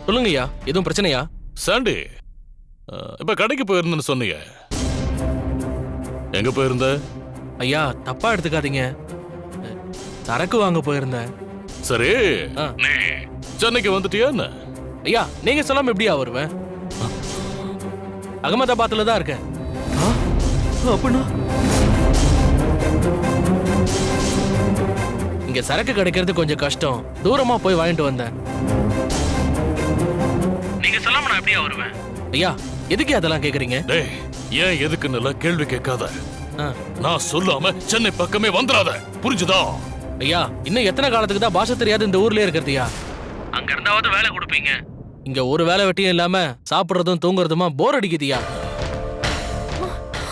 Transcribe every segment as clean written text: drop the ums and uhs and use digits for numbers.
சொல்லுங்கய்யா, எதுவும் பிரச்சனையா? சாண்டி, இப்ப கடைக்கு போயிருந்தேன்னு சொன்னீங்க, எங்க போயிருந்த? ஐயா தப்பா எடுத்துக்காதீங்க, சரக்கு வாங்க போயிருந்தேன். சரி, நீ சென்னைக்கு வந்துட்டியா என்ன? ஐயா நீங்க சொல்லாம எப்படியா வருவேன்? அகமதாபாத்ல தான் இருக்கேன். அப்படின்னா இங்க சரக்கு கிடைக்கிறது கொஞ்சம் கஷ்டம், தூரமா போய் வாங்கிட்டு வந்தேன். நீங்க சொல்லாம நான் எப்படியா வருவேன்? ஐயா எதுக்கு அதெல்லாம் கேக்குறீங்க? டேய், ஏன் எதுக்குன்னு கேள்வி கேட்காத. நான் சொல்லாம சென்னை பக்கமே வந்துடாத, புரிஞ்சுதா? ஐயா இன்னும் எத்தனை காலத்துக்கு தான் பாஷை தெரியாது இந்த ஊர்லயே இருக்கிறதுயா? அங்க இருந்தாவது வேலை கொடுப்பீங்க, இங்க ஒரு வேலை வெட்டியும் இல்லாம சாப்பிடுறதும் தூங்குறதுமா போர் அடிக்குதுயா.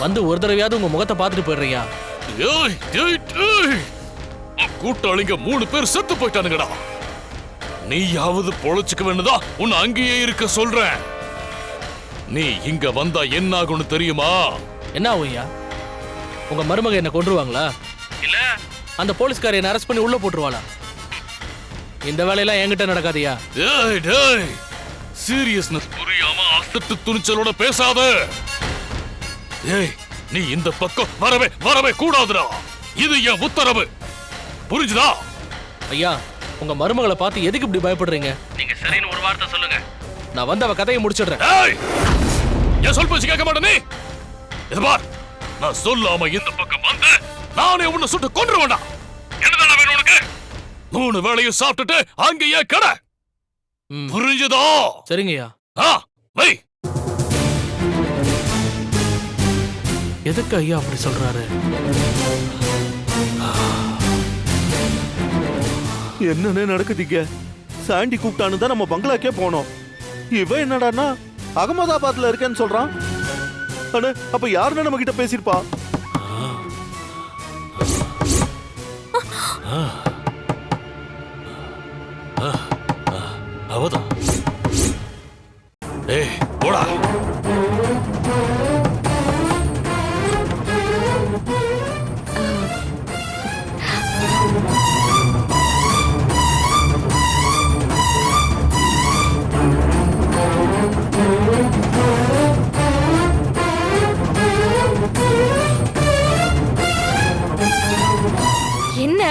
வந்து ஒரு தடவையாவது உங்க முகத்தை பார்த்துட்டு போயிடுறியா? கூட்டாளிங்க 3 பேர் செத்து போயிட்டானுங்கடா. நீயாவது பொழைச்சுக்க வேணுதா உன்னை அங்கேயே இருக்க சொல்றேன். நீ இங்க வந்தா என்ன ஆகும்னு தெரியுமா? என்ன ஆகும்யா? உங்க மருமக என்ன கொன்றுவாங்களா, இல்ல அந்த போலீஸ்கார என்ன அரெஸ்ட் பண்ணி உள்ள போட்டுருவாளா? இந்த வேலையெல்லாம் என்கிட்ட நடக்காதியா. சீரியஸ்னஸ் புரியாம அசட்டு துணிச்சலோட பேசாத. ஏய், நீ இந்த பக்கம் வரவே கூடாதுடா. இது என் உத்தரவு, புரிஞ்சுதா? ஐயா உங்க மருமகளை பார்த்து எதுக்கு இப்படி பயப்படுறீங்க? நீங்க சரின்னு ஒரு வார்த்தை சொல்லுங்க, நான் வந்து அவ கதையை முடிச்சிடுறேன். என் சொல் பேச்சு கேட்க மாட்டே நீ. இது பார், நான் சொல்லாம இந்த பக்கம் வந்து நானே உன்னை சுட்டு கொன்று வேண்டாம். என்னதான் வேணும் உனக்கு? 3 வேளையும் சாப்பிட்டுட்டு அங்கேயே கடை, புரிஞ்சுதா? சரிங்கய்யா. வை. எதுக்கு ஐயா அப்படி சொல்றாரு? என்னன்னு நடக்குதுங்க? சாண்டி கூப்பிட்டான்னு தான் நம்ம பங்களாக்கே போனோம். இவன் என்னடான்னா அகமதாபாத்ல இருக்கேன்னு சொல்றான். அண்ணே, அப்ப யாருன்னு நம்ம கிட்ட பேசிருப்பா? அவதான். ஏய் போடா. என்ன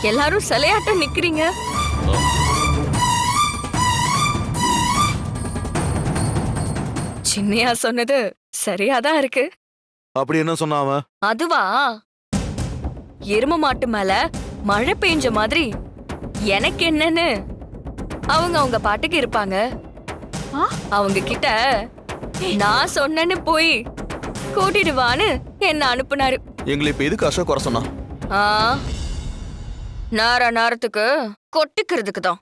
எல்லாரும் சிலையாட்டம் நிக்கிறீங்க? சின்னையா சொன்னது சரியாதான் இருக்கு. அப்படி என்ன சொன்னா அவன்? அதுவா, எரும மாட்டு மேல மழை பெஞ்ச மாதிரி எனக்கு என்னன்னு அவங்க அவங்க பாட்டுக்கு இருப்பாங்க. அவங்க கிட்ட நான் சொன்னேன்னு போய் கூட்டிடுவான்னு என்ன அனுப்புனாரு. எங்களை இப்ப எதுக்கு அசோக் குறை சொன்னா? நேரத்துக்கு கொட்டிக்கிறதுக்கு தான்.